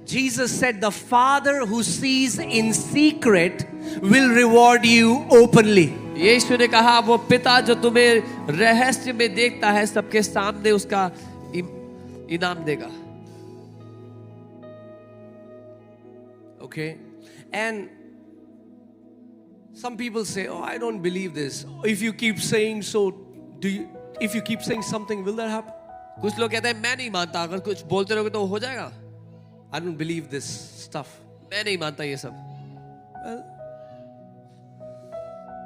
Jesus said, the Father who sees in secret will reward you openly. यीशु ने कहा वो पिता जो तुम्हें रहस्य में देखता है सबके सामने उसका इनाम देगा. Okay? And some people say, oh, I don't believe this. If you keep saying so, if you keep saying something, will that happen? कुछ लोग कहते हैं मैं नहीं मानता, अगर कुछ बोलते रहोगे तो हो जाएगा. I don't believe this stuff. मैं नहीं मानता ये सब. Well,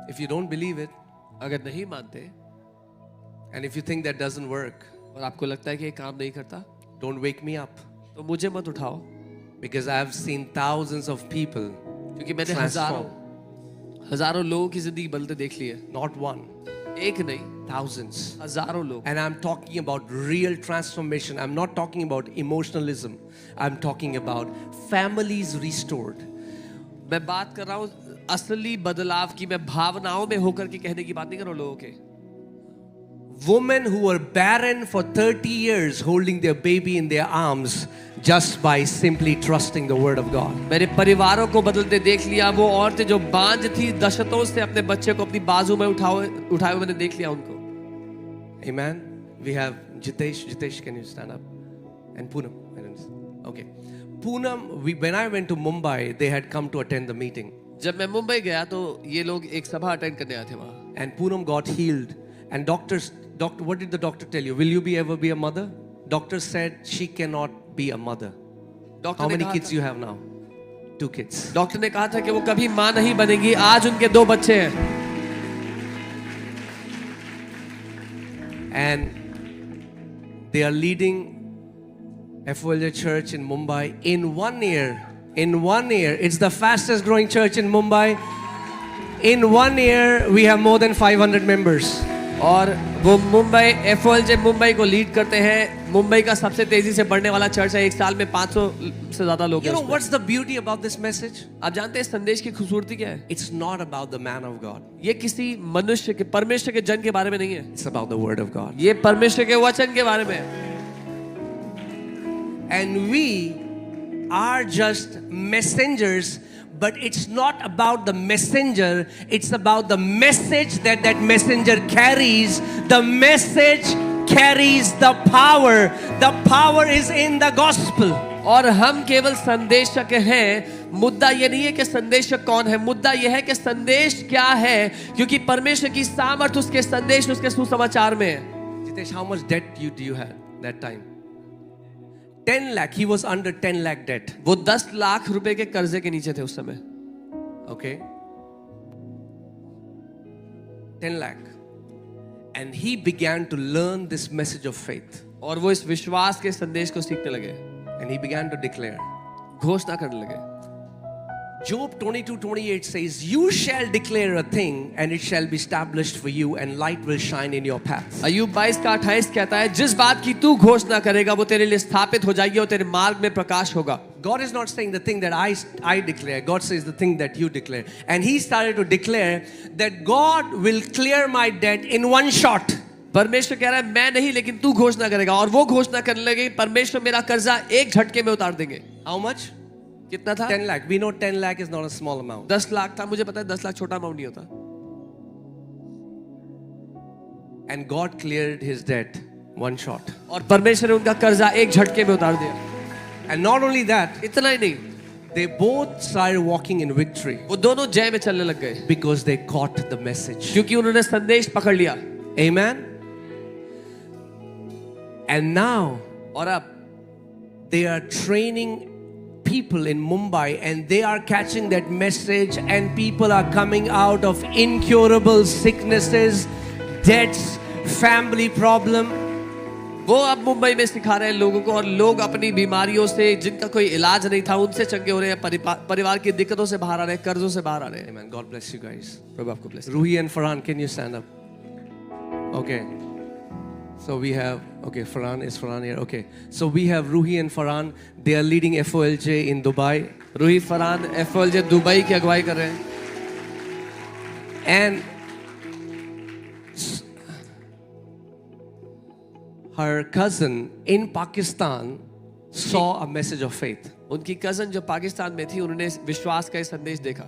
if you don't believe it, अगर नहीं मानते and if you think that doesn't work, और आपको लगता है कि ये काम नहीं करता, don't wake me up. तो मुझे मत उठाओ. Because I have seen thousands of people क्योंकि मैंने हजारों लोगों की जिंदगी बदलते देख ली है. Not one, एक नहीं, thousands. हजारों लोग. And I'm talking about real transformation. I'm not talking about emotionalism. I'm talking about families restored. मैं बात कर रहा हूँ असली बदलाव की. मैं भावनाओं में होकर के कहने की बात नहीं कर रहा हूँ लोगों के. Women who were barren for 30 years holding their baby in their arms just by simply trusting the word of God. मेरे परिवारों को बदलते देख लिया. वो औरतें जो बांझ थी दशकों से अपने बच्चे को अपनी बाजू में उठाए मैंने देख लिया उनको. Amen. We have Jitesh. Jitesh, can you stand up? And Poonam. Okay. Poonam, when I went to Mumbai, they had come to attend the meeting. जब मैं मुंबई गया तो ये लोग एक सभा अटेंड करने आए थे वहाँ. And Poonam got healed. And doctor, what did the doctor tell you? Will you ever be a mother? Doctor said she cannot be a mother. How many kids you have now? 2 kids. Doctor ने कहा था कि वो कभी माँ नहीं बनेगी. आज उनके 2 बच्चे हैं. And they are leading FOLJ Church in Mumbai in 1 year. In 1 year, it's the fastest growing church in Mumbai. In 1 year, we have more than 500 members. और वो मुंबई FOLJ मुंबई को लीड करते हैं. मुंबई का सबसे तेजी से बढ़ने वाला चर्च है. एक साल में 500 से ज्यादा लोग हैं. You know what's the beauty about this message? आप जानते हैं संदेश की खूबसूरती क्या है? It's not about the man of God. ये किसी मनुष्य के परमेश्वर के जन के बारे में नहीं है. It's about the word of God. ये परमेश्वर के वचन के बारे में है. And we are just messengers. But it's not about the messenger, it's about the message that that messenger carries. The message carries the power. The power is in the gospel. और हम केवल संदेशक हैं. मुद्दा ये नहीं है कि संदेशक कौन है, मुद्दा ये है कि संदेश क्या है, क्योंकि परमेश्वर की सामर्थ उसके संदेश, उसके सुसमाचार में है. Jitesh, how much debt do you have that time? 10 lakh. He was under 10 lakh debt. वो 10 लाख रुपए के कर्जे के नीचे थे उस समय. Okay. 10 lakh. And he began to learn this message of faith. और वो इस विश्वास के संदेश को सीखने लगे. And he began to declare. घोषणा करने लगे. Job 22:28 says, you shall declare a thing and it shall be established for you and light will shine in your path. अय्यूब 22:28 कहता है जिस बात की तू घोषणा करेगा वो तेरे लिए स्थापित हो जाएगी और तेरे मार्ग में प्रकाश होगा. God is not saying the thing that I declare. God says the thing that you declare. And he started to declare that God will clear my debt in one shot. परमेश्वर कह रहा है मैं नहीं लेकिन तू घोषणा करेगा, और वो घोषणा करने लगे परमेश्वर मेरा कर्जा एक झटके में उतार देंगे. How much? कितना था? 10 lakh. We know 10 lakh is not a small amount. 10 lakh था. मुझे पता है 10 लाख छोटा अमाउंट नहीं होता. And God cleared his debt one shot. और परमेश्वर ने उनका कर्जा एक झटके में उतार दिया. And not only that, इतना ही नहीं, they both started walking in victory. वो दोनों जय में चलने लग गए. Because they caught the message. क्योंकि उन्होंने संदेश पकड़ लिया. Amen. And now, और अब they are training people in Mumbai and they are catching that message and people are coming out of incurable sicknesses, debts, family problem. वो अब मुंबई में सिखा रहे हैं लोगों को, और लोग अपनी बीमारियों से जिनका कोई इलाज नहीं था उनसे चंगे हो रहे हैं. परिवार की दिक्कतों से बाहर आ रहे हैं, कर्जों से बाहर आ रहे हैं. Amen. God bless you guys. प्रभु आपको bless. Ruhi and Farhan, can you stand up? Okay. So we have, okay, Farhan here. Okay. So we have Ruhi and Farhan. They are leading FOLJ in Dubai. Roohi Farhan FOLJ Dubai की अगुवाई कर रहे हैं. And her cousin in Pakistan saw a message of faith. उनकी cousin जो पाकिस्तान में थी, उन्होंने विश्वास का ये संदेश देखा,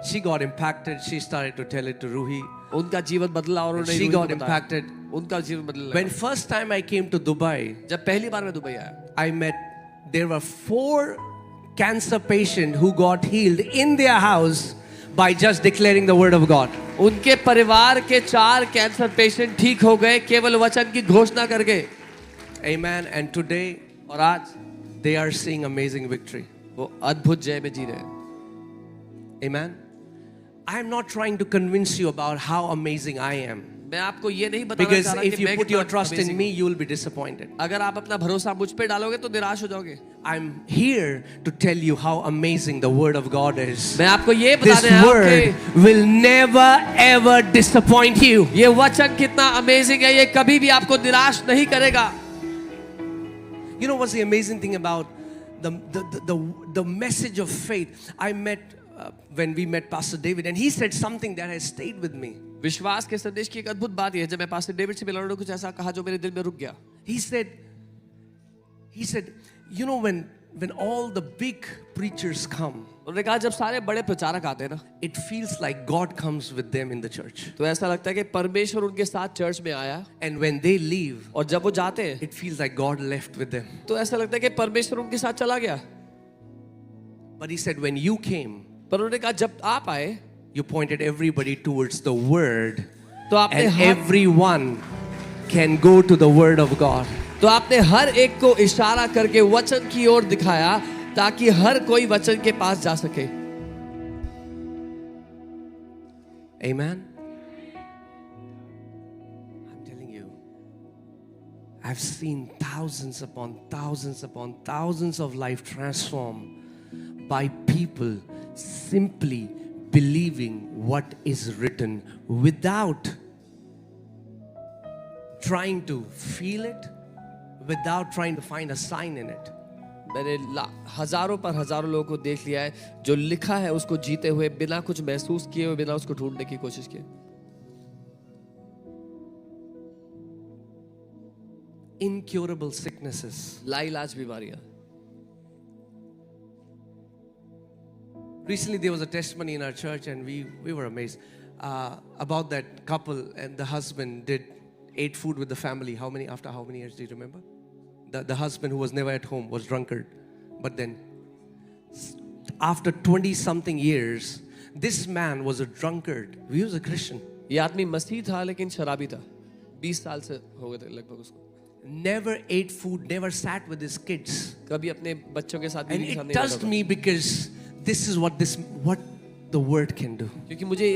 She got impacted. She started to tell it to Ruhi. उनका जीवन बदला और उन्होंने She रूही को got बताया। impacted. उनका जीवन बदलने When लगा। first time I came to Dubai, जब पहली बार मैं दुबई आया, I met, there were 4 cancer patients who got healed in their house by just declaring the word of God. उनके परिवार के 4 कैंसर पेशेंट ठीक हो गए केवल वचन की घोषणा करके। Amen. And today और आज they are seeing amazing victory. वो अद्भुत जय में जी रहे हैं। Amen. I am not trying to convince you about how amazing I am. मैं आपको ये नहीं बताना Because चाह रहा if कि you मैं put your कितना trust in amazing me, हूँ। you will be disappointed. अगर आप अपना भरोसा मुझ पे डालोगे तो निराश हो जाओगे। I'm here to tell you how amazing the word of God is. मैं आपको ये This बताने आया हूँ word कि will never ever disappoint you. ये वचन कितना अमेजिंग है, ये कभी भी आपको निराश नहीं करेगा। You know what's the amazing thing about the message of faith? I met when we met Pastor David, and he said something that has stayed with me. विश्वास के संदेश की एक अद्भुत बात यह है, जब मैं पास्टर डेविड से मिला, उन्होंने कुछ ऐसा कहा जो मेरे दिल में रुक गया। He said, you know, when all the big preachers come, उन्होंने कहा जब सारे बड़े प्रचारक आते हैं ना, it feels like God comes with them in the church. तो ऐसा लगता है कि परमेश्वर उनके साथ चर्च में आया, And when they leave, और जब वो जाते हैं it feels like God left with them. तो ऐसा लगता है कि परमेश्वर उनके साथ चला गया। But he said, when you came, पर उन्होंने कहा जब आप आए you pointed everybody towards the word, तो आपने and her everyone can go to the word of God. तो आपने हर एक को इशारा करके वचन की ओर दिखाया ताकि हर कोई वचन के पास जा सके। Amen. I'm telling you, I've seen thousands upon thousands upon thousands of life transformed by people simply believing what is written without trying to feel it, without trying to find a sign in it. मैंने हजारों पर हजारों लोगों को देख लिया है जो लिखा है उसको जीते हुए, बिना कुछ महसूस किए हुए, बिना उसको ढूंढने की कोशिश किए। Incurable sicknesses. लाइलाज बीमारियां। Recently, there was a testimony in our church, and we were amazed about that couple, and the husband ate food with the family. After how many years do you remember? The husband, who was never at home, was drunkard, but then after 20-something years, this man was a drunkard. He was a Christian. ये आदमी मसीह था लेकिन शराबी था। 20 साल से हो गए थे लगभग उसको। Never ate food, never sat with his kids. कभी अपने बच्चों के साथ And बीवी के साथ it नहीं बैठा touched था। me because this is what the word can do. क्योंकि मुझे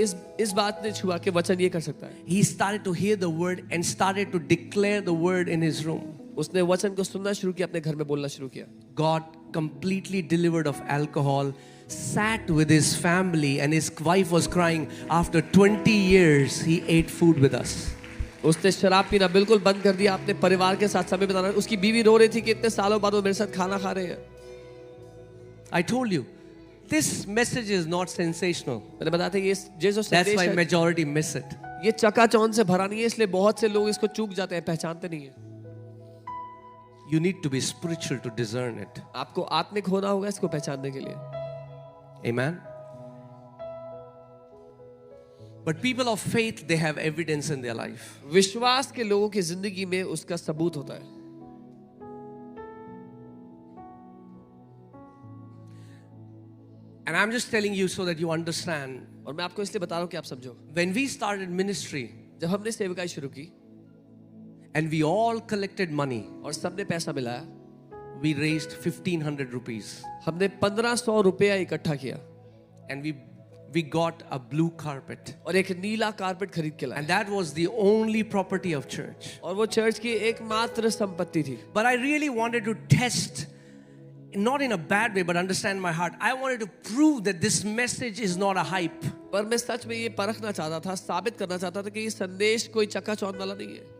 इस बात ने छुआ कि वचन ये कर सकता है। He started to hear the word and started to declare the word in his room. उसने वचन को सुनना शुरू किया, अपने घर में बोलना शुरू किया। God completely delivered of alcohol, sat with his family, and his wife was crying. After 20 years, he ate food with us. उसने शराब पीना बिल्कुल बंद कर दिया, अपने परिवार के साथ समय बिताना। उसकी बीवी रो रही थी कि इतने सालों बाद वो मेरे साथ खाना खा रहे हैं। I told you, this message is not sensational. मैंने बताया था ये जो That's संदेश why है, majority miss it. ये चकाचौंध से भरा नहीं है, इसलिए बहुत से लोग इसको चूक जाते हैं, पहचानते नहीं है। You need to be spiritual to discern it. आपको आत्मिक होना होगा इसको पहचानने के लिए। Amen. But people of faith, they have evidence in their life. विश्वास के लोगों की जिंदगी में उसका सबूत होता है। And I'm just telling you so that you understand. और मैं आपको इसलिए बता रहा हूँ कि आप समझो। When we started ministry जब हमने सेवकाई शुरू की and we all collected money, और सबने पैसा मिलाया, we raised 1,500 rupees. हमने 1500 रुपया इकट्ठा किया And we got a blue carpet. और एक नीला कारपेट खरीद के लाए। And that was the only property of church. और वो चर्च की एकमात्र संपत्ति थी। But I really wanted to test, not in a bad way, but understand my heart. I wanted to prove that this message is not a hype. पर मैं सच में ये परखना चाहता था, साबित करना चाहता था कि ये संदेश कोई चकाचौंध वाला नहीं है।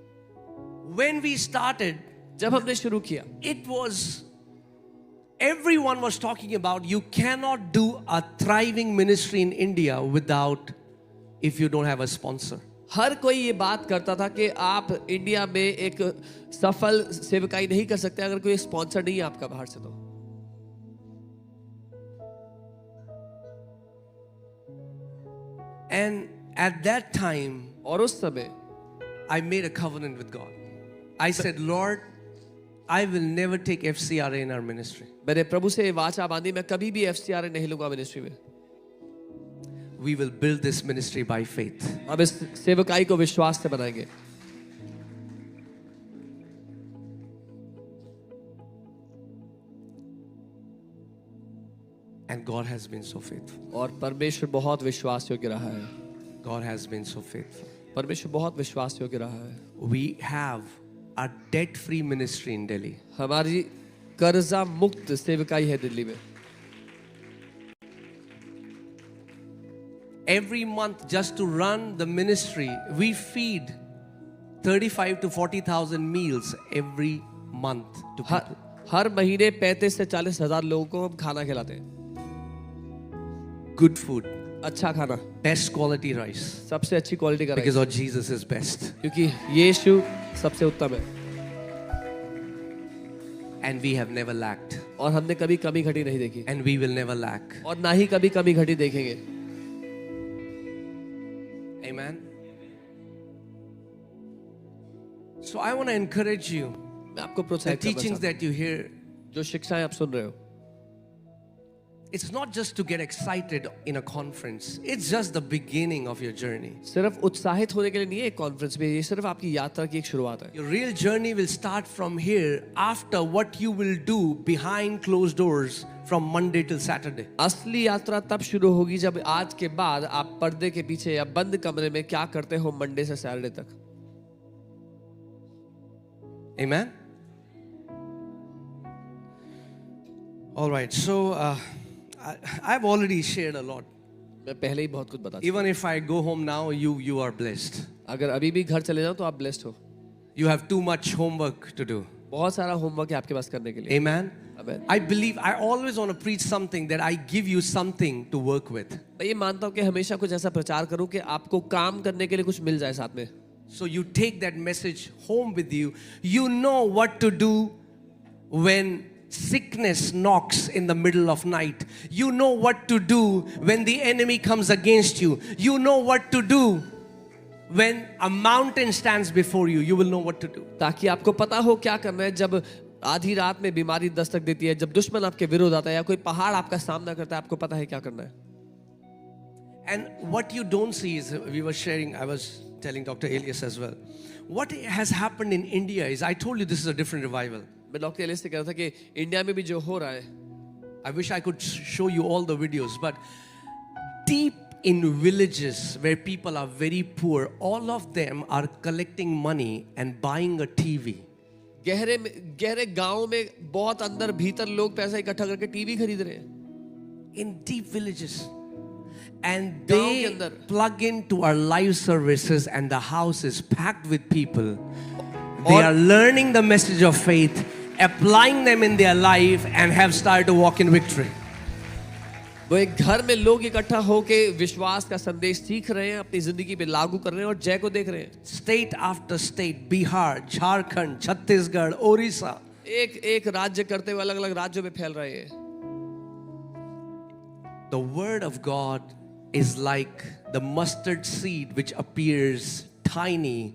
When we started, जब हमने शुरू किया, it was, everyone was talking about you cannot do a thriving ministry in India without, if you don't have a sponsor. हर कोई ये बात करता था कि आप इंडिया में एक सफल सेवकाई नहीं कर सकते अगर कोई स्पॉन्सर नहीं है आपका बाहर से। तो And at that time, और उस समय I made a covenant with God. I said, Lord, I will never take FCRA in our ministry. मैंने प्रभु से वाचा बांधी, मैं कभी भी FCRA नहीं लूंगा मिनिस्ट्री में। We will build this ministry by faith. हम इस सेवकाई को विश्वास से बनाएंगे। And God has been so faithful. और परमेश्वर बहुत विश्वास योग्य रहा है। God has been so faithful. परमेश्वर बहुत विश्वास योग्य रहा है। We have a debt-free ministry in Delhi. हमारी कर्जा मुक्त सेवकाई है दिल्ली में। Every month, just to run the ministry, we feed 35 to 40,000 meals every month to people. हर महीने 35 से 40 हजार लोगों को हम खाना खिलाते हैं। Good food, अच्छा खाना, best quality rice, सबसे अच्छी क्वालिटी का because rice, our Jesus is best. क्योंकि यीशु सबसे उत्तम है। And we have never lacked. और हमने कभी कमी घटी नहीं देखी And we will never lack. और ना ही कभी कमी घटी देखेंगे। Amen. So I want to encourage you. मैं आपको The प्रोत्साहित करना teachings चाहता that you hear, हूं। जो शिक्षाएं आप सुन रहे हो, it's not just to get excited in a conference. It's just the beginning of your journey. सिर्फ उत्साहित होने के लिए नहीं है एक कॉन्फ्रेंस में, ये सिर्फ आपकी यात्रा की एक शुरुआत है। Your real journey will start from here after what you will do behind closed doors from Monday till Saturday. असली यात्रा तब शुरू होगी जब आज के बाद आप पर्दे के पीछे या बंद कमरे में क्या करते हो मंडे से सैटरडे तक। Amen. All right. So I've already shared a lot. मैं पहले ही बहुत कुछ बता चुका Even if I go home now, you are blessed. हूं। अगर अभी भी घर चले जाओ तो आप ब्लेस्ड हो। You have too much homework to do. बहुत सारा होमवर्क है आपके पास करने के लिए। Amen. Amen. I believe I always want to preach something that I give you something to work with. मैं ये मानता हूँ कि हमेशा कुछ ऐसा प्रचार करूँ कि आपको काम करने के लिए कुछ मिल जाए साथ में। So you take that message home with you. You know what to do when sickness knocks in the middle of night. You know what to do when the enemy comes against you. You know what to do when a mountain stands before you. You will know what to do. ताकि आपको पता हो क्या करना है जब आधी रात में बीमारी दस्तक देती है, जब दुश्मन आपके विरोध आता है या कोई पहाड़ आपका सामना करता है, आपको पता है क्या करना है। And what you don't see is, we were sharing, I was telling Dr. Elias as well. What has happened in India is, I told you this is a different revival. मैं डॉक्टर एलिस से कह रहा था कि India में भी जो हो रहा है, I wish I could show you all the videos, but deep in villages where people are very poor, all of them are collecting money and buying a TV. गहरे गांव में बहुत अंदर भीतर लोग पैसा इकट्ठा करके टीवी खरीद रहे हैं। In deep villages. And गांव के they अंदर। plug into our live services and the house is packed with people. They और- are learning the message of faith, applying them in their life and have started to walk in victory. वो एक घर में लोग इकट्ठा होके विश्वास का संदेश सीख रहे हैं, अपनी जिंदगी पे लागू कर रहे हैं और जय को देख रहे हैं। State after state, Bihar, Jharkhand, Chhattisgarh, Orissa. एक एक राज्य करते हुए अलग अलग राज्यों में फैल रहे हैं। The word of God is like the mustard seed which appears tiny,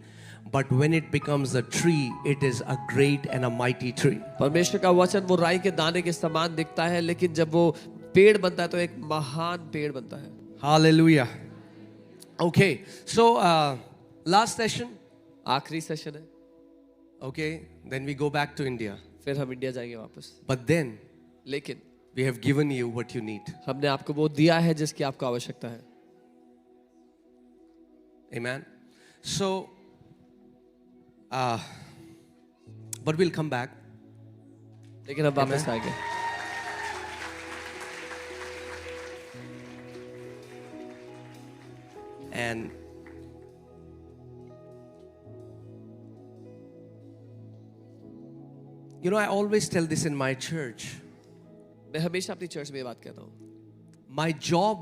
but when it becomes a tree, it is a great and a mighty tree. परमेश्वर का वचन वो राई के दाने के समान दिखता है, लेकिन जब वो पेड़ बनता है तो एक महान पेड़ बनता है। Hallelujah. Okay, so last session, आखिरी सेशन है, okay, then we go back to India. फिर हम इंडिया जाएंगे वापस। But then लेकिन we have given you what you need. हमने आपको वो दिया है जिसकी आपको आवश्यकता है। Amen. So, but we'll come back. लेकिन अब वापस आएंगे। And you know, I always tell this in my church. मैं हमेशा अपनी चर्च में ये बात कहता हूँ, My job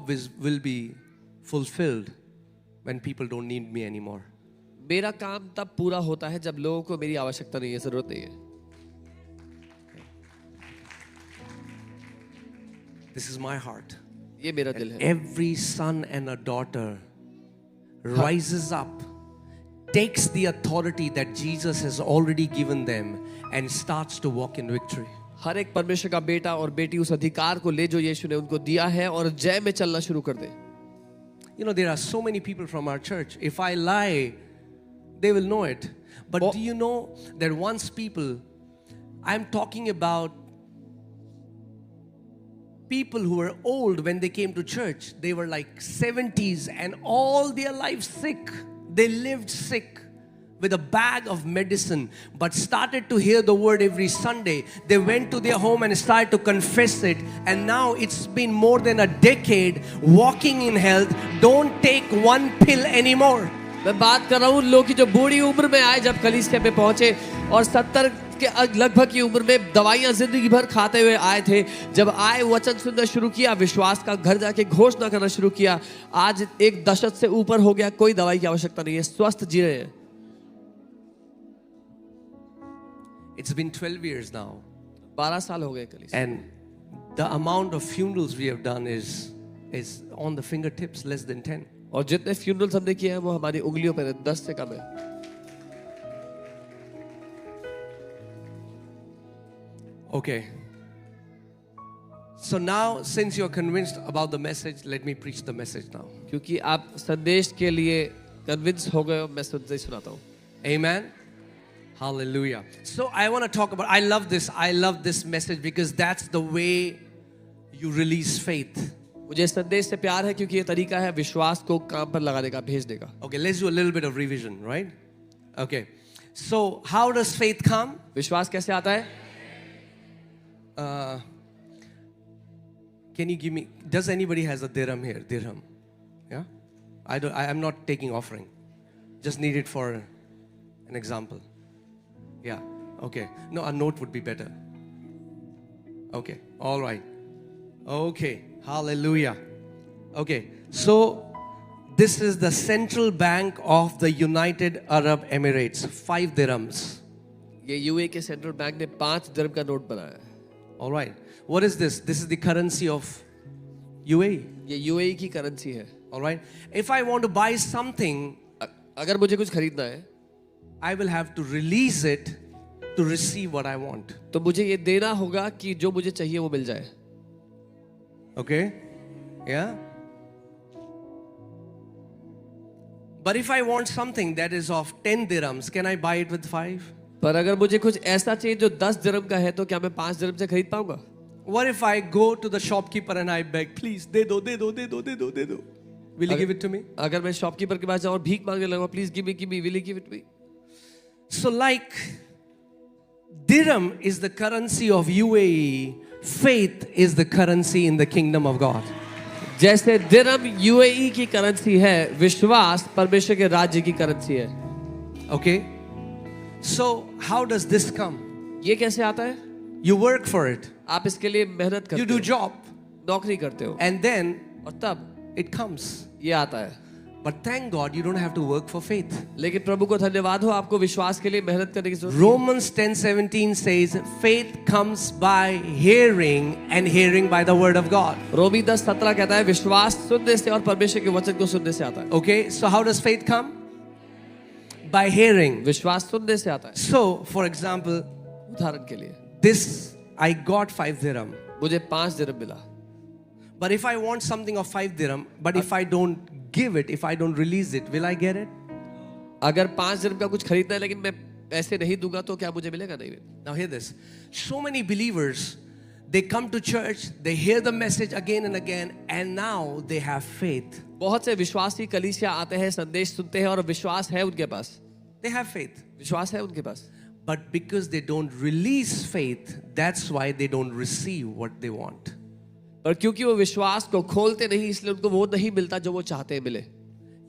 will be fulfilled when people don't need me anymore. मेरा काम तब पूरा होता है जब लोगों को मेरी आवश्यकता नहीं है, जरूरत नहीं है। This is my heart. ये मेरा दिल है। Every son and a daughter rises up, takes the authority that Jesus has already given them and starts to walk in victory. हर एक परमेश्वर का बेटा और बेटी उस अधिकार को ले जो यीशु ने उनको दिया है और जय में चलना शुरू कर दे. You know, there are so many people from our church. If I lie, they will know it. But do you know that once people, I'm talking about people who were old when they came to church. They were like 70s and all their life sick. They lived sick with a bag of medicine, but started to hear the word every Sunday. They went to their home and started to confess it. And now it's been more than a decade walking in health. Don't take one pill anymore. मैं बात कर रहा हूँ लोग की जो बूढ़ी उम्र में आए जब कलीसिया पे पहुंचे और 70 के लगभग की उम्र में दवाइयां जिंदगी भर खाते हुए आए थे. जब आए वचन सुनना शुरू किया, विश्वास का घर जाके घोषणा करना शुरू किया, आज एक दशक से ऊपर हो गया, कोई दवाई की आवश्यकता नहीं है, स्वस्थ जी रहे हैं. It's been 12 years now. 12 साल हो गए कलीसिया. And the amount of funerals we have done is on the fingertips, less than 10. और जितने फ्यूनरल्स हमने किए हैं वो हमारी उंगलियों पर 10 से कम है. Okay. So now, since you're convinced about the message, let me preach the message now. क्योंकि आप संदेश के लिए कन्विंस हो गए हो, मैं संदेश सुनाता हूँ. Amen. Hallelujah. So I want to talk about, I love this message because that's the way you release faith. मुझे संदेश से प्यार है क्योंकि ये तरीका है विश्वास को काम पर लगाने का, भेजने का. Okay, let's do a little bit of revision, right? Okay. So how does faith come? विश्वास कैसे आता है? Can you give me, does anybody has a dirham here? Dirham. Yeah? I'm not taking offering. Just need it for an example. Yeah. Okay. No, a note would be better. Okay. All right. Okay. Hallelujah. Okay. So this is the central bank of the United Arab Emirates. 5 dirhams. ये UA के central bank ने 5 दिरहम का note बनाया है. All right. What is this? This is the currency of UAE. ये UAE की currency है. All right. If I want to buy something, अगर मुझे कुछ खरीदना है I will have to release it to receive what I want. तो मुझे ये देना होगा कि जो मुझे चाहिए वो मिल जाए. Okay? Yeah? But if I want something that is of 10 dirhams, can I buy it with 5? पर अगर मुझे कुछ ऐसा चाहिए जो 10 दिरहम का है तो क्या मैं 5 दिरहम से खरीद पाऊंगा? What if I go to the shopkeeper and I beg, please, de do. Will you give it to me? अगर मैं शॉपकीपर के पास जाऊं और भीख मांगने लगूं, please give me, will you give it me? So like dirham is the currency of UAE, faith is the currency in the kingdom of God. जैसे दिरहम UAE की करेंसी है, विश्वास परमेश्वर के राज्य की करेंसी है. Okay? So how does this come? ये कैसे आता है? You work for it. आप इसके लिए मेहनत करते You do हो, job. नौकरी करते हो And then और तब it comes. ये आता है. But thank God you don't have to work for faith. लेकिन प्रभु को धन्यवाद हो, आपको विश्वास के लिए मेहनत करने की जरूरत. Romans 10:17 says, faith comes by hearing and hearing by the word of God. रोमी 10:17 कहता है विश्वास सुनने से और परमेश्वर के वचन को सुनने से आता है. Okay, so how does faith come? By hearing. विश्वास सुनने से आता है. So, for example, उदाहरण के लिए this I got 5 dirham. मुझे 5 दिरहम मिला. But if I want something of 5 dirham, but if I don't give it, if I don't release it, will I get it? अगर 5 दिरहम का कुछ खरीदना है लेकिन मैं पैसे नहीं दूंगा तो क्या मुझे मिलेगा? नहीं. Now hear this. So many believers, they come to church, they hear the message again and again, and now they have faith. बहुत से विश्वासी कलीसिया आते हैं, संदेश सुनते हैं और विश्वास है उनके पास. They have faith. विश्वास है उनके पास. But because they don't release faith, that's why they don't receive what they want. और क्योंकि वो विश्वास को खोलते नहीं, इसलिए उनको वो नहीं मिलता जो वो चाहते हैं मिले.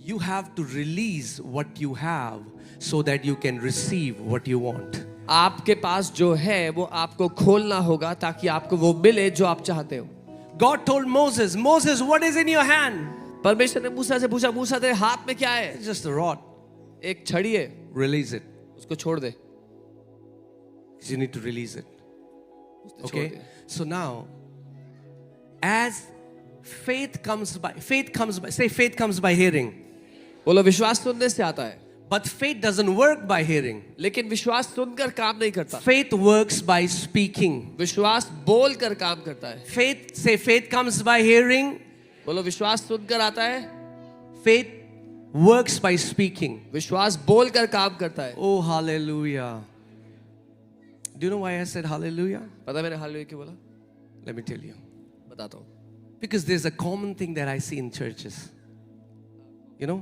You have to release what you have so that you can receive what you want. आपके पास जो है वो आपको खोलना होगा ताकि आपको वो मिले जो आप चाहते हो. God told Moses, Moses, what is in your hand? परमेश्वर ने मूसा से पूछा, मूसा तेरे हाथ में क्या है? It's just a rod. एक छड़ी है, Release it. उसको छोड़ दे. Because you need to release it. छोड़ Okay? They. So now, as faith comes by, say faith comes by hearing. बोलो विश्वास सुनने से आता है, But faith doesn't work by hearing. लेकिन विश्वास सुनकर काम नहीं करता, Faith works by speaking. विश्वास बोल कर काम करता है। Faith comes by hearing. बोलो विश्वास सुनकर आता है, Faith works by speaking. विश्वास बोल कर काम करता है। Oh, hallelujah. Do you know why I said hallelujah? पता है मैंने हालेलुया क्यों बोला? Let me tell you. बताता हूँ। Because there's a common thing that I see in churches. You know,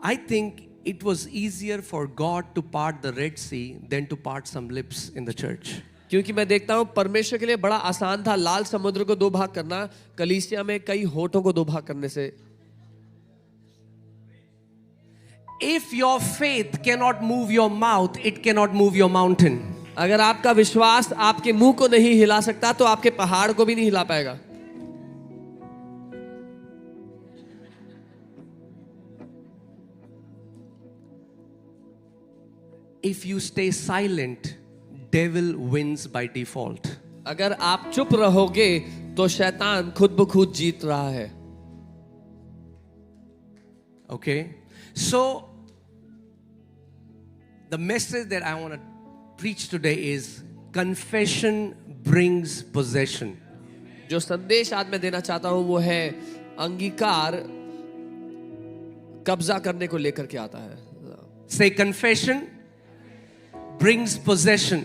I think it was easier for God to part the Red Sea than to part some lips in the church. क्योंकि मैं देखता हूँ परमेश्वर के लिए बड़ा आसान था लाल समुद्र को दो भाग करना, कलीसिया में कई होठों को दो भाग करने से। If your faith cannot move your mouth, it cannot move your mountain. अगर आपका विश्वास आपके मुंह को नहीं हिला सकता तो आपके पहाड़ को भी नहीं हिला पाएगा। If you stay silent, devil wins by default. अगर आप चुप रहोगे तो शैतान खुद ब खुद जीत रहा है। Okay? So, the message that I want to preach today is confession brings possession. जो संदेश आज मैं देना चाहता हूं वो है अंगीकार कब्जा करने को लेकर के आता है। Say confession brings possession.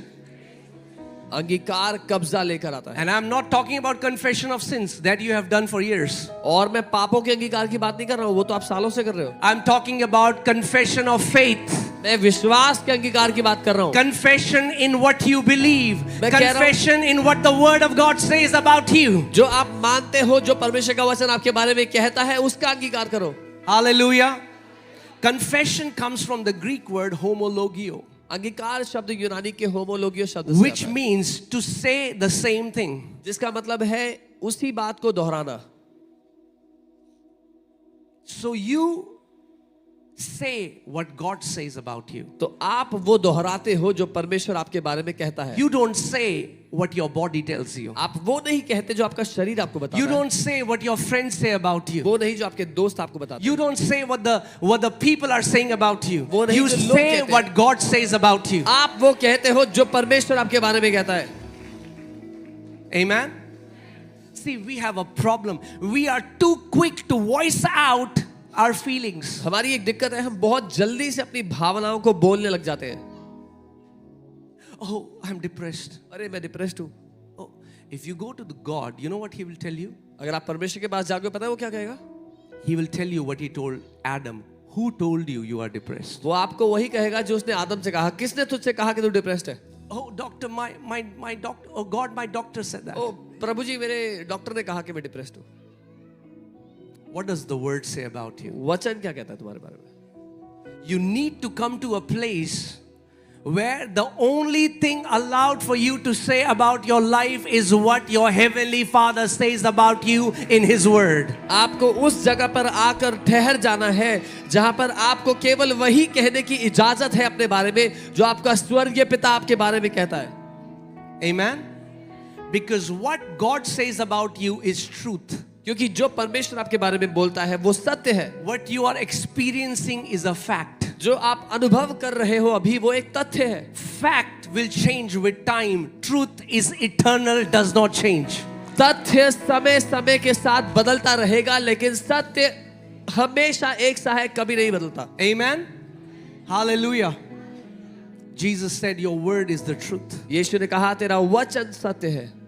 अंगीकार कब्जा लेकर आता है। And I'm not talking about confession of sins that you have done for years. और मैं पापों के अंगीकार की बात नहीं कर रहा हूं, वो तो आप सालों से कर रहे हो। I'm talking about confession of faith. मैं विश्वास के अंगीकार की बात कर रहा हूं। Confession in what you believe. मैं कह रहा हूं- Confession in what the word of God says about you. जो आप मानते हो, जो परमेश्वर का वचन आपके बारे में कहता है, उसका अंगीकार करो। Hallelujah. Confession comes from the Greek word homologio, अंगीकार शब्द यूनानी के होमोलोगियो शब्द से which आता है, means to say the same thing. जिसका मतलब है उसी बात को दोहराना। So you say what God says about you. तो आप वो दोहराते हो जो परमेश्वर आपके बारे में कहता है। You don't say what your body tells you. आप वो नहीं कहते जो आपका शरीर आपको बताता You है। don't say what your friends say about you. वो नहीं जो आपके दोस्त आपको बताते हैं। You don't say what the people are saying about you. वो नहीं You जो लोग say कहते हैं। what God says about you. आप वो कहते हो जो परमेश्वर आपके बारे में कहता है। Amen. See, we have a problem. We are too quick to voice out our feelings. हमारी एक दिक्कत है, हम बहुत जल्दी से अपनी भावनाओं को बोलने लग जाते हैं। Oh, I'm depressed. अरे मैं डिप्रेस्ड हूँ। Oh, if you go to the God, you know what He will tell you? अगर आप परमेश्वर के पास जाओगे, पता है वो क्या कहेगा? He will tell you what He told Adam. Who told you you are depressed? वो आपको वही कहेगा जो उसने आदम से कहा। किसने तुझसे कहा कि तू डिप्रेस्ड है? Oh, doctor, my doctor. Oh, God, my doctor said that. ओ प्रभु जी, मेरे डॉक्टर ने कहा कि मैं डिप्रेस्ड हूँ। What does the word say about you? वचन क्या कहता है तुम्हारे बारे में? You need to come to a place where the only thing allowed for you to say about your life is what your heavenly Father says about you in His word. आपको उस जगह पर आकर ठहर जाना है जहां पर आपको केवल वही कहने की इजाजत है अपने बारे में जो आपका स्वर्गीय पिता आपके बारे में कहता है। Amen? Because what God says about you is truth. क्योंकि जो परमेश्वर आपके बारे में बोलता है वो सत्य है। What you are experiencing is a fact. जो आप अनुभव कर रहे हो अभी वो एक तथ्य है। Fact will change with time. Truth is eternal, does not change. तथ्य समय समय के साथ बदलता रहेगा, लेकिन सत्य हमेशा एक सा है, कभी नहीं बदलता। Amen? Hallelujah. Jesus said your word is the truth. यीशु ने कहा तेरा वचन सत्य है।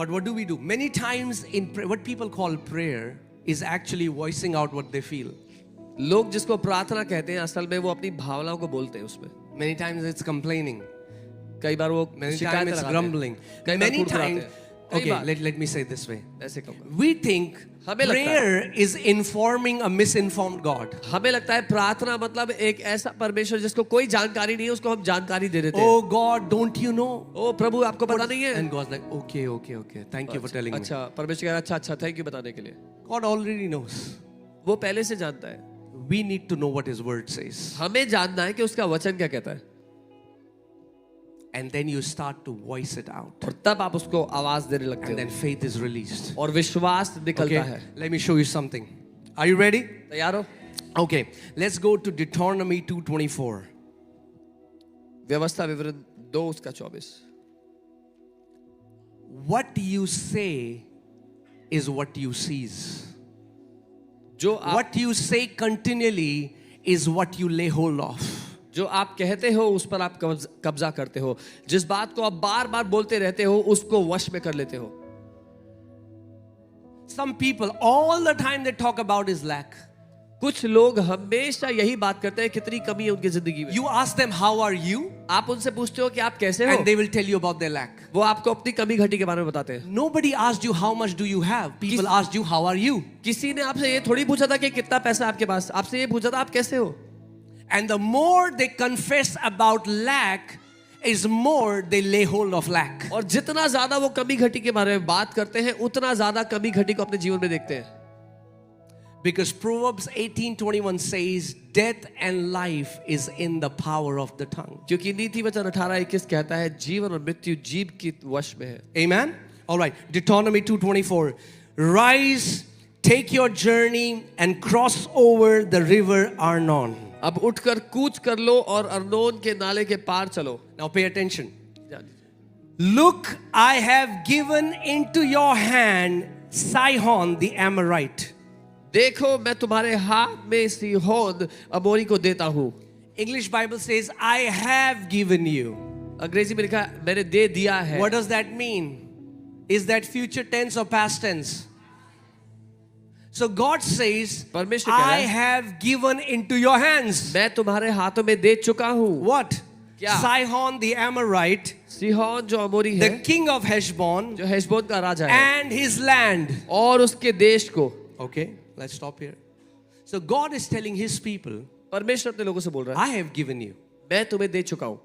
But what do we do? Many times in what people call prayer is actually voicing out what they feel. लोग जिसको प्रार्थना कहते हैं असल में वो अपनी भावनाओं को बोलते हैं उसमें। Many times it's complaining. कई बार वो Many शिकायत times it's लगाते हैं। grumbling. कई बार Many कुड़कुड़ाते times, हैं। कई okay, bar let me say it this way. ऐसे कहूँगा। We think हमें लगता है- prayer is informing a misinformed God. हमें लगता है प्रार्थना मतलब एक ऐसा परमेश्वर जिसको कोई जानकारी नहीं है उसको हम जानकारी दे देते हैं। Oh God, don't you know? ओ प्रभु आपको पता नहीं है? And God's like, okay. Thank you for telling me. अच्छा, परमेश्वर कह रहा है, अच्छा थैंक यू बताने के लिए। God already knows. वो पहले से जानता है। We need to know what His word says. हमें जानना है कि उसका वचन क्या कहता है। and then you start to voice it out. और तब आप उसको आवाज देने लगते And हो then faith is released. और विश्वास निकलता Okay, है. let me show you something. Are you ready? तैयार हो? Okay, let's go to Deuteronomy 2:24. व्यवस्था विवरण 2 उसका 24. What you say is what you seize. जो आप What you say continually is what you lay hold of. जो आप कहते हो उस पर आप कब्जा करते हो. जिस बात को आप बार बार बोलते रहते हो उसको वश में कर लेते हो. Some people all the time they talk about is lack. कुछ लोग हमेशा यही बात करते हैं कितनी कमी है उनकी जिंदगी में. You ask them how are you आप उनसे पूछते हो कि आप कैसे हो, and they will tell you about their lack. वो आपको अपनी कमी घटी के बारे में बताते हैं. Nobody asked you how much do you have. People asked you how are you. किसी ने आपसे ये थोड़ी पूछा था कि कितना पैसा है आपके पास, आपसे ये पूछा था आप कैसे हो. And the more they confess about lack is more they lay hold of lack. और जितना ज्यादा वो कमी घटी के बारे में बात करते हैं उतना ज्यादा कमी घटी को अपने जीवन में देखते हैं. Because Proverbs 18:21 says death and life is in the power of the tongue. क्योंकि नीति वचन 18:21 कहता है जीवन और मृत्यु जीभ की वश में है. Amen. All right. Deuteronomy 2:24. Rise, take your journey and cross over the river Arnon. अब उठकर कूच कर लो और अर्नोन के नाले के पार चलो. Now pay attention. Look, I have given into your hand Sihon the Amorite. देखो मैं तुम्हारे हाथ में सीहोन अमोरी को देता हूँ. English Bible says, I have given you. अंग्रेजी में लिखा है मैंने दे दिया है. What does that mean? Is that future tense or past tense? So God says, परमेश्वर कह रहा I है, have given into your hands. मैं तुम्हारे हाथों में दे चुका हूँ. What? क्या? Sihon the Amorite, सीहोन जो अमोरी the है, king of Heshbon, जो हेशबोन का राजा है, and his land. और उसके देश को. Okay, let's stop here. So God is telling his people, परमेश्वर अपने लोगों से बोल रहा है I have given you. मैं तुम्हें दे चुका हूँ.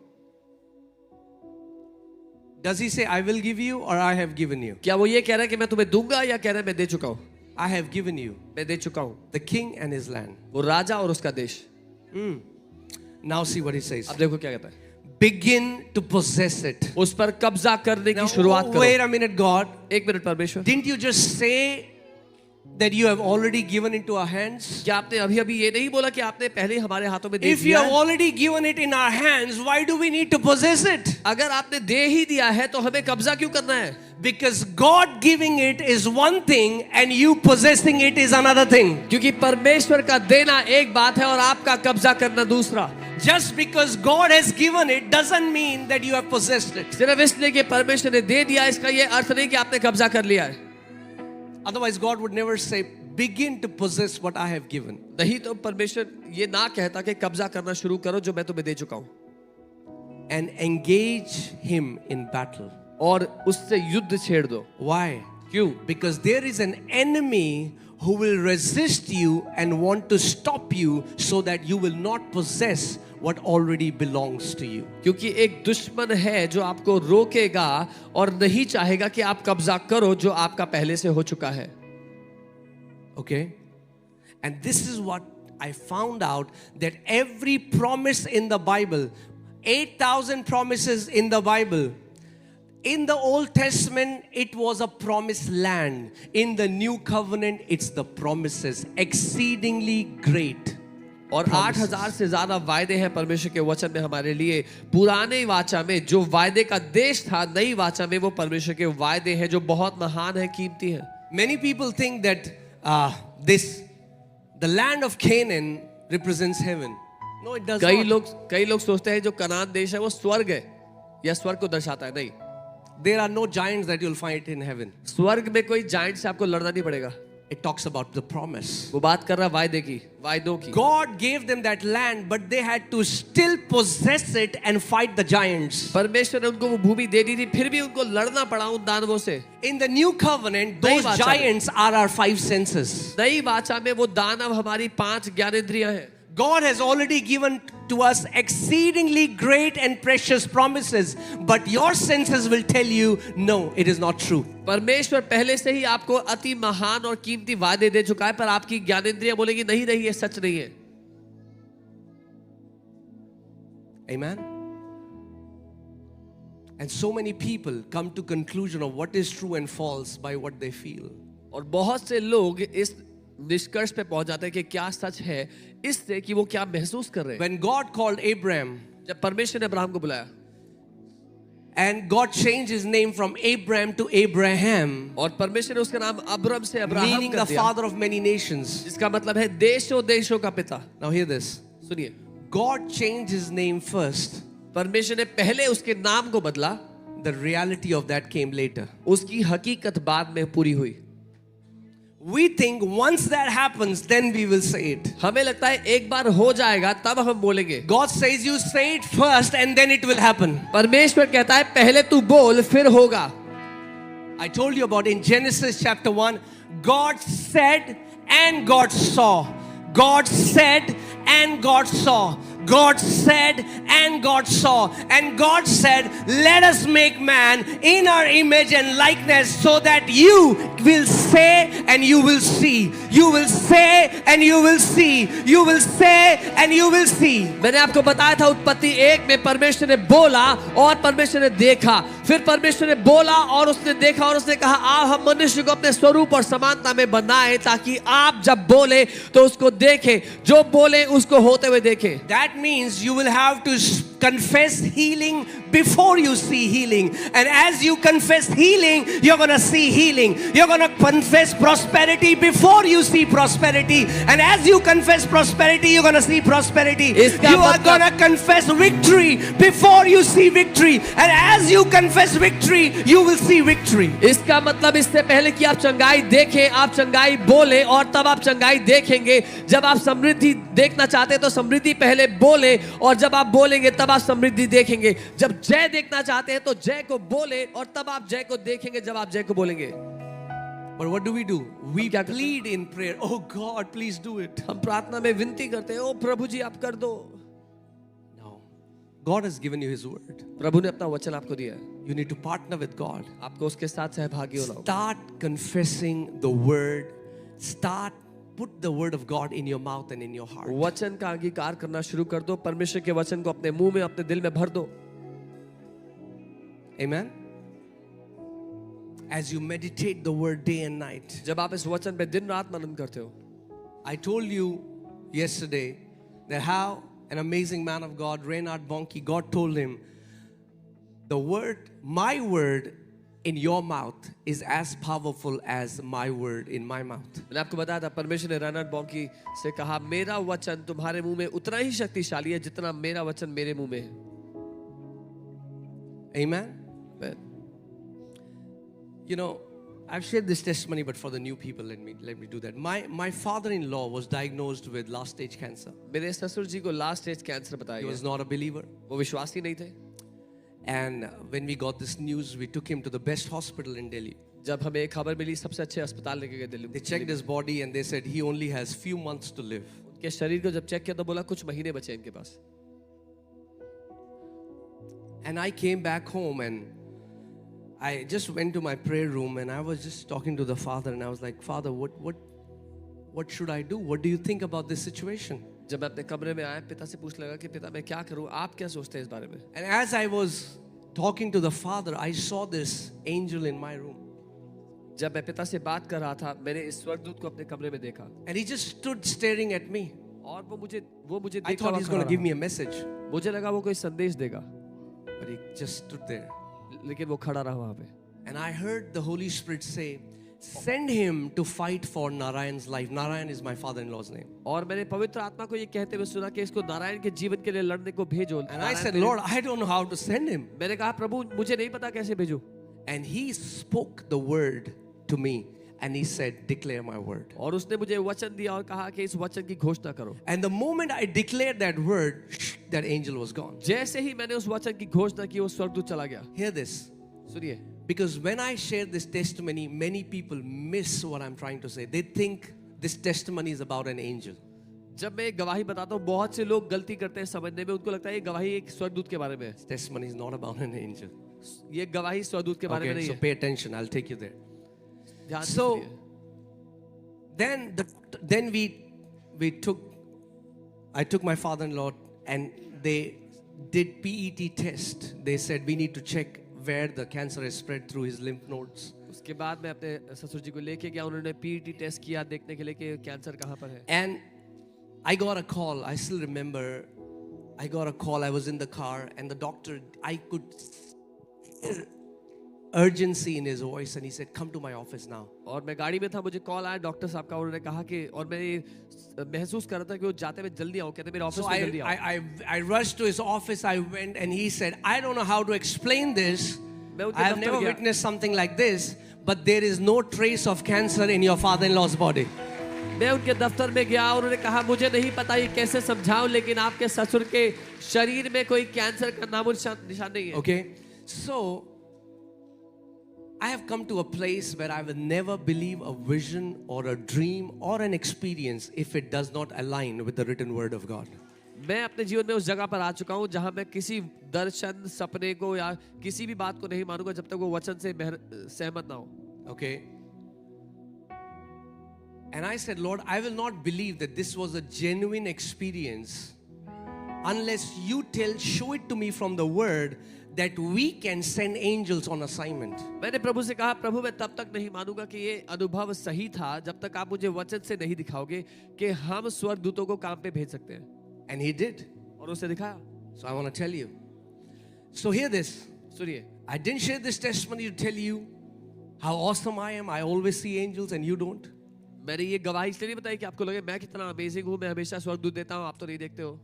Does he say, I will give you or I have given you? क्या वो ये कह रहा है कि मैं तुम्हें दूंगा या कह रहा है मैं दे चुका हूँ? I have given you मैं दे चुका हूँ. the king and his land. वो राजा और उसका देश. Now see what he says. अब देखो क्या कहता है. Begin to possess it. उस पर कब्जा करने Now, की शुरुआत करो. wait a minute, God. एक मिनट परमेश्वर. Didn't you just say that you have already given into our hands? क्या आपने अभी अभी ये नहीं बोला कि आपने पहले ही हमारे हाथों में दे If you दिया have है? already given it in our hands, why do we need to possess it? अगर आपने दे ही दिया है तो हमें कब्जा क्यों करना है? Because God giving it is one thing and you possessing it is another thing. क्योंकि परमेश्वर का देना एक बात है और आपका कब्जा करना दूसरा. Just because God has given it doesn't mean that you have possessed it. सिर्फ इसलिए कि परमेश्वर ने दे दिया इसका ये अर्थ नहीं कि आपने कब्जा कर लिया है. Otherwise, God would never say, begin to possess what I have given. नहीं तो परमेश्वर ये ना कहता कि कब्जा करना शुरू करो जो मैं तुम्हें दे चुका हूँ. And engage him in battle. और उससे युद्ध छेड़ दो. Why? क्यों? Because there is an enemy who will resist you and want to stop you so that you will not possess what already belongs to you. क्योंकि एक दुश्मन है जो आपको रोकेगा और नहीं चाहेगा कि आप कब्जा करो जो आपका पहले से हो चुका है. Okay? And this is what I found out, that every promise in the Bible, 8,000 promises in the Bible. In the Old Testament, it was a promised land. In the New Covenant, it's the promises, exceedingly great. और 8,000 से ज्यादा वायदे हैं परमेश्वर के वचन में हमारे लिए. पुराने वाचा में जो वायदे का देश था, नई वाचा में वो परमेश्वर के वायदे हैं जो बहुत महान है, कीमती है. Many people think that the land of Canaan represents heaven. No, it does कई not. लोग सोचते हैं जो कनान देश है वो स्वर्ग है या स्वर्ग को दर्शाता है. नहीं, There are no giants that you'll find in heaven. स्वर्ग में कोई जायंट से आपको लड़ना नहीं पड़ेगा. It talks about the promise. वो बात कर रहा है वायदे की, वायदों की. God gave them that land, but they had to still possess it and fight the giants. परमेश्वर ने उनको वो भूमि दे दी थी, फिर भी उनको लड़ना पड़ा उन दानवों से. In the new covenant, नई those वाचा में. giants are our 5 senses. नई वाचा में वो दानव हमारी 5 ज्ञानेंद्रियां हैं. God has already given to us exceedingly great and precious promises, but your senses will tell you, no, it is not true. परमेश्वर पहले से ही आपको अति महान और कीमती वादे दे चुका है, पर आपकी ज्ञानेंद्रियां बोलेगी नहीं नहीं, ये सच नहीं है. Amen. And so many people come to conclusion of what is true and false by what they feel. और बहुत से लोग इस निष्कर्ष पे पहुंच जाते हैं कि क्या सच है इससे कि वो क्या महसूस कर रहे हैं. When God called Abraham, जब परमेश्वर ने अब्राहम को बुलाया and God changed his name from Abraham to Abraham, और परमेश्वर ने उसका नाम अब्राम से अब्राहम meaning कर the दिया, father of many nations. जिसका मतलब है देशों देशों का पिता. Now hear this. सुनिए, God changed his name first. परमेश्वर ने पहले उसके नाम को बदला, The reality of that came later. उसकी हकीकत बाद में पूरी हुई. We think once that happens, then we will say it. हमें लगता है एक बार हो जाएगा तब हम बोलेंगे. God says you say it first and then it will happen. परमेश्वर कहता है पहले तू बोल फिर होगा. I told you about in Genesis chapter 1, God said and God saw. God said and God saw. God said and God saw. And God said, let us make man in our image and likeness so that you will say and you will see. You will say and you will see. You will say and you will see. मैंने आपको बताया था उत्पत्ति 1 में परमेश्वर ने बोला और परमेश्वर ने देखा. फिर परमेश्वर ने बोला और उसने देखा और उसने कहा आप हम मनुष्य को अपने स्वरूप और समानता में बनाए ताकि आप जब बोले तो उसको देखें, जो बोले उसको होते हुए देखें. That means you will have to confess healing before you see healing. And as you confess healing, you're going to see healing. You're going to confess prosperity before you see prosperity. And as you confess prosperity, you're going to see prosperity. You are going to confess victory before you see victory. And as you confess victory, you will see victory. इसका मतलब इससे पहले कि आप चंगाई देखें, आप चंगाई बोले और तब आप चंगाई देखेंगे. जब आप समृद्धि देखना चाहते हैं तो समृद्धि पहले बोले और जब आप बोलेंगे तब आप समृद्धि देखेंगे. जब जय देखना चाहते हैं तो जय को बोले और तब आप जय को देखेंगे जब आप जय को बोलेंगे. But what do? We plead in prayer. Oh God, please do it. हम प्रार्थना में विनती करते हैं, ओ प्रभु जी आप कर दो. No. God has given you His word. प्रभु ने अपना वचन आपको दिया है. You need to partner with God. आपको उसके साथ सहभागी होना होगा. Start confessing the word. Put the word of God in your mouth and in your heart. वचन का अंगीकार करना शुरू कर दो. परमेश्वर के वचन को अपने मुंह में अपने दिल में भर दो. Amen. As you meditate the word day and night. जब आप इस वचन पे दिन रात मनन करते हो. I told you yesterday that how an amazing man of God, Reinhard Bonnke, God told him, the word, my word in your mouth is as powerful as my word in my mouth. मैंने आपको बताया था परमेश्वर ने Reinhard Bonnke से कहा मेरा वचन तुम्हारे मुंह में उतना ही शक्तिशाली है जितना मेरा वचन मेरे मुंह में है. Amen. You know, I've shared this testimony, but for the new people, let me do that. My father-in-law was diagnosed with last stage cancer. मेरे ससुर जी को लास्ट स्टेज कैंसर बताया He गया. was not a believer. वो विश्वासी नहीं थे. And when we got this news, we took him to the best hospital in Delhi. जब हमें खबर मिली सबसे अच्छे अस्पताल लेके गए Delhi. They checked his body and they said he only has few months to live. उनके शरीर को जब चेक किया तो बोला कुछ महीने बचे इनके पास. And I came back home and I just went to my prayer room and I was just talking to the Father and I was like, Father, what should I do? What do you think about this situation? जब मैं अपने कमरे में आया पिता से पूछने लगा कि पिता मैं क्या करूं, आप क्या सोचते हैं इस बारे में. And as I was talking to the Father, I saw this angel in my room. जब मैं पिता से बात कर रहा था मैंने इस स्वर्गदूत को अपने कमरे में देखा. And he just stood staring at me. और वो मुझे I देखा thought हुआ he's खड़ा going to give रहा. me a message. मुझे लगा वो कोई संदेश देगा. But he just stood there. लेकिन वो खड़ा रहा वहां पे. And I heard the Holy Spirit say, send him to fight for Narayan's life. Narayan is my father-in-law's name. और मैंने पवित्र आत्मा को ये कहते हुए सुना कि इसको नारायण के जीवन के लिए लड़ने को भेजो. And I said, Lord, I don't know how to send him. मैंने कहा प्रभु मुझे नहीं पता कैसे भेजूं. And he spoke the word to me. And he said, declare my word. और उसने मुझे वचन दिया और कहा कि इस वचन की घोषणा करो. And the moment I declared that word, that angel was gone. जैसे ही मैंने उस वचन की घोषणा की वो स्वर्गदूत चला गया. Hear this. सुनिए. Because when I share this testimony, many people miss what I'm trying to say. They think this testimony is about an angel. जब मैं गवाही बताता हूँ बहुत से लोग गलती करते हैं समझने में. उनको लगता है ये गवाही एक स्वर्गदूत के बारे में है. This testimony is not about an angel. ये गवाही स्वर्गदूत के बारे में Okay, नहीं so है. pay attention. I'll take you there. ध्यान से So सुनिए. then I took my father-in-law and they did PET test. They said we need to check where the cancer is spread through his lymph nodes. उसके बाद मैं अपने ससुर जी को लेके गया, उन्होंने पीईटी टेस्ट किया देखने के लिए कि कैंसर कहाँ पर है. And I got a call. I still remember. I got a call. I was in the car, and the doctor, I could hear urgency in his voice, and he said, "Come to my office now." और मैं गाड़ी में था, मुझे call आया doctor साहब का, उन्होंने कहा कि, और मैं ये महसूस कर रहा था कि वो जाते हुए जल्दी आओ, कहते मेरे ऑफिस So में जल्दी आओ. I rushed to his office. I went, and he said, "I don't know how to explain this. मैं उनके I have दफ्तर never गया. witnessed something like this, but there is no trace of cancer in your father-in-law's body." मैं उनके दफ्तर में गया, उन्होंने कहा मुझे नहीं पता ये कैसे समझाऊं, लेकिन आपके ससुर के शरीर में कोई कैंसर का नामो निशान नहीं है. Okay, so I have come to a place where I will never believe a vision or a dream or an experience if it does not align with the written word of God. मैं अपने जीवन में उस जगह पर आ चुका हूं जहां मैं किसी दर्शन, सपने को या किसी भी बात को नहीं मानूंगा जब तक वो वचन से सहमत ना हो. Okay? And I said, Lord, I will not believe that this was a genuine experience unless you show it to me from the word that we can send angels on assignment. मैंने प्रभु से कहा, प्रभु मैं तब तक नहीं मानूंगा कि ये अनुभव सही था जब तक आप मुझे वचन से नहीं दिखाओगे कि हम स्वर्गदूतों को काम पे भेज सकते हैं. And he did. और उसे दिखाया. So I want to tell you. So hear this. सुनिए, I didn't share this testimony to tell you how awesome I am. I always see angels and you don't. मैंने ये गवाही इसलिए नहीं बताई कि आपको लगे मैं कितना अमेजिंग हूँ, मैं हमेशा स्वर्गदूत देता हूँ, आप तो नहीं देखते हो.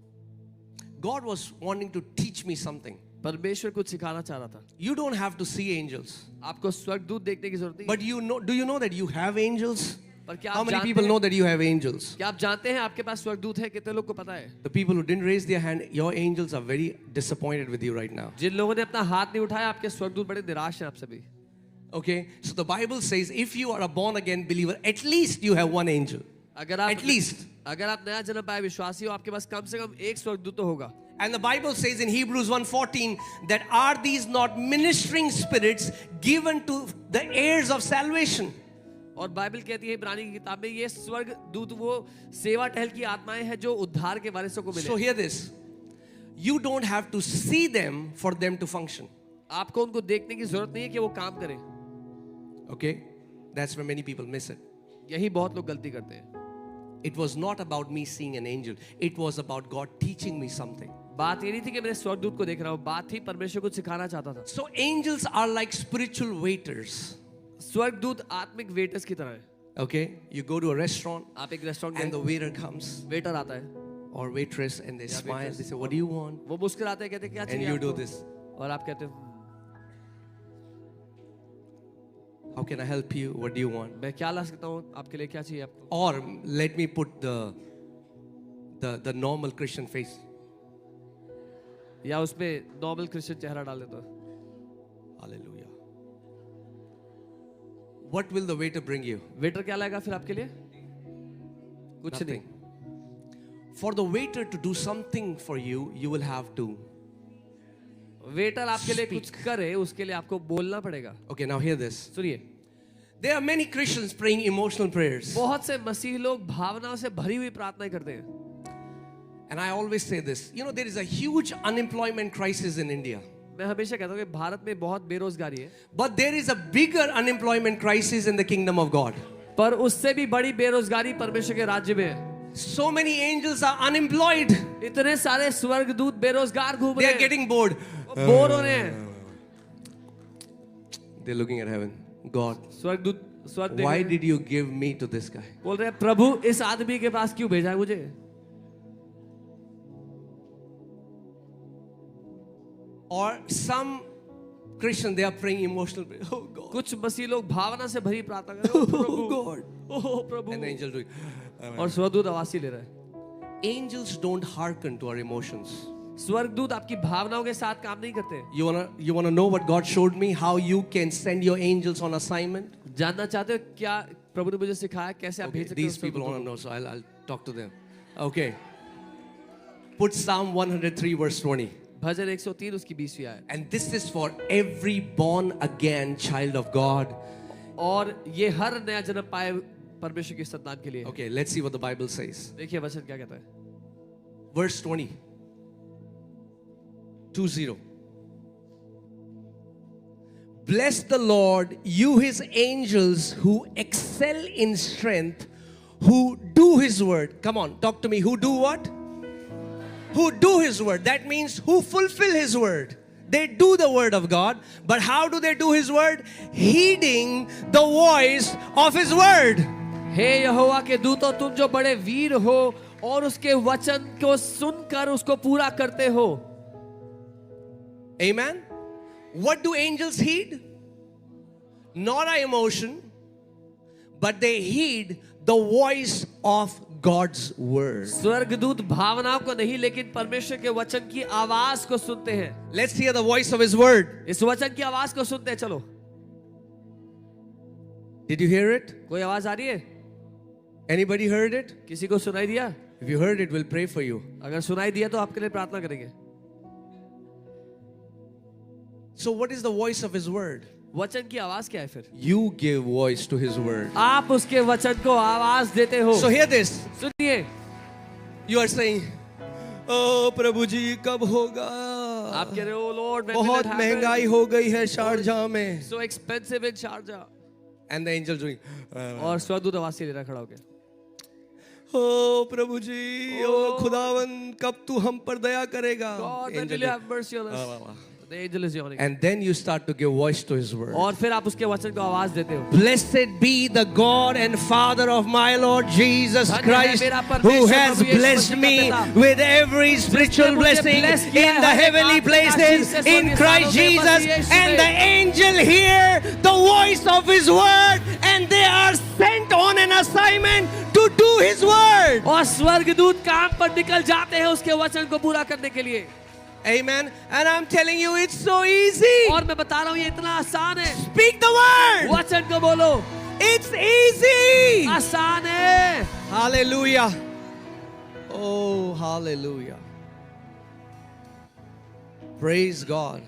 God was wanting to teach me something. परमेश्वर कुछ सिखाना चाह रहा था. You don't have to see angels. आपको स्वर्गदूत देखने की जरूरत नहीं. But you know, do you know that you have angels? पर क्या How आप many जानते people हैं, know that you have angels? क्या आप जानते हैं आपके पास स्वर्गदूत है? कितने लोग को पता है? The people who didn't raise their hand, your angels are very disappointed with you right now. जिन लोगों ने अपना हाथ नहीं उठाया, आपके स्वर्गदूत बड़े निराश हैं आप सभी. Okay? So the Bible says if you are a born again believer, at least you have one angel. अगर आप At least. अगर आप नया जन्म पाए विश्वासी हो, आपके पास कम से कम एक स्वर्गदूत तो होगा. And the Bible says in Hebrews 1:14 that are these not ministering spirits given to the heirs of salvation? और बाइबल कहती है इब्रानी की किताब में, ये स्वर्गदूत वो सेवा टहल की आत्माएं हैं जो उद्धार के वारिसों को मिले. So hear this. You don't have to see them for them to function. आपको उनको देखने की जरूरत नहीं है कि वो काम करें. Okay? That's where many people miss it. यही बहुत लोग गलती करते हैं. It was not about me seeing an angel. It was about God teaching me something. बात ये नहीं थी कि मैं स्वर्गदूत को देख रहा हूँ, बात थी परमेश्वर को सिखाना चाहता था. So angels are like spiritual waiters. स्वर्गदूत आत्मिक वेटर्स की तरह है. Okay? You go to a restaurant आप एक रेस्टोरेंट and the में waiter comes वेटर आता है, or waitress and they smile. waitress. They say, "What do you want?" वो मुस्कुराते हैं, कहते हैं क्या And चाहिए you do आपको? this. और आप कहते हैं How can I help you? What do you want? मैं क्या ला सकता हूँ आपके लिए, क्या चाहिए आपको? Or let me put the normal Christian face. या उसमें नॉर्मल क्रिश्चियन चेहरा डाल देता है. Hallelujah. What will the waiter bring you? Waiter क्या लाएगा फिर आपके लिए? कुछ नहीं. Nothing. For the waiter to do something for you, you will have to. Waiter आपके लिए कुछ करे, उसके लिए आपको बोलना पड़ेगा. Okay, now hear this. सुनिए, There are many Christians praying emotional prayers. बहुत से मसीह लोग भावनाओं से भरी हुई प्रार्थनाएं करते हैं. And I always say this. You know, there is a huge unemployment crisis in India. मैं हमेशा कहता हूँ कि भारत में बहुत बेरोजगारी है, But there is a bigger unemployment crisis in the kingdom of God. पर उससे भी बड़ी बेरोजगारी परमेश्वर के राज्य में है. So many angels are unemployed. इतने सारे स्वर्गदूत बेरोजगार घूम They रहे are हैं, getting bored. बोर हो रहे हैं. They're looking at heaven. God, स्वर्गदूत स्वर्ग देख why रहे हैं. did you give me to this guy? बोल रहे हैं प्रभु इस आदमी के पास क्यों भेजा है मुझे. Or some Christians, they are praying emotional prayer. Oh God. कुछ मसीह लोग भावना से भरी प्रार्थना कर रहे हैं. "ओ प्रभु, God. O Prabhu." And the angel doing. और स्वर्गदूत आवाज़ ले रहा है. Angels don't hearken to our emotions. स्वर्गदूत आपकी भावनाओं के साथ काम नहीं करते. You wanna know what God showed me? How you can send your angels on assignment? जानना चाहते हो क्या प्रभु ने मुझे सिखाया कैसे आप Okay, भेज सकते हो these people स्वर्गदूतों want to know, so I'll talk to them. Okay. Put Psalm 103 verse 20. को. भजन 103 उसकी 20वीं आयत. And this is for every born again child of God. और ये हर नया जन्म पाए परमेश्वर की संतान के लिए. Okay, let's see what the Bible says. देखिए वचन क्या कहता है. Verse 20. 20. Bless the Lord, you his angels who excel in strength, who do his word. Come on, talk to me. Who do what? Who do his word. That means who fulfill his word. They do the word of God. But how do they do his word? Heeding the voice of his word. हे यहोवा के दूतों, तुम जो बड़े वीर हो और उसके वचन को सुनकर उसको पूरा करते हो. Amen. What do angels heed? Not our emotion, but they heed the voice of God's word. स्वर्गदूत भावनाओं को नहीं, लेकिन परमेश्वर के वचन की आवाज को सुनते हैं. Let's hear the voice of his word. इस वचन की आवाज को सुनते हैं. चलो, Did you hear it? कोई आवाज आ रही है? Anybody heard it? किसी को सुनाई दिया? If you heard it, we'll pray for you. अगर सुनाई दिया तो आपके लिए प्रार्थना करेंगे. So what is the voice of his word? वचन की आवाज क्या है फिर? You give voice to his word. आप उसके वचन को आवाज देते हो. So hear this. सुनिए, You are saying, "Oh प्रभु जी कब होगा? आप कह रहे हो, Lord, बहुत महंगाई हो गई है शारजाह में." so expensive in Sharjah. And the angel doing, और स्वर्गदूत आवाज से लेना खड़ा हो गया. "Oh प्रभु जी, ओ खुदावन कब तू हम पर दया करेगा?" God, when Angel will you doing, have mercy on us? The angel is yawning. and then you start to give voice to his word. और फिर आप उसके वचन को आवाज देते हो. Blessed be the God and Father of my Lord Jesus धन्य है Christ, मेरा who परमेश्वर has प्रभु यीशु blessed मसीह का me पिता, with every spiritual मुझे blessing bless किया in the है heavenly आत्मिक आशीष places से in स्वर्गीय Christ स्थानों में Jesus. मसीह यीशु And में. the angel hear the voice of his word, and they are sent on an assignment to do his word. और स्वर्गदूत काम पर निकल जाते हैं उसके वचन को पूरा करने के लिए. Amen. And I'm telling you, it's so easy. और मैं बता रहा हूँ, ये इतना आसान है. Speak the word. वचन को बोलो. It's easy. आसान है. Hallelujah. Oh, hallelujah. Praise God.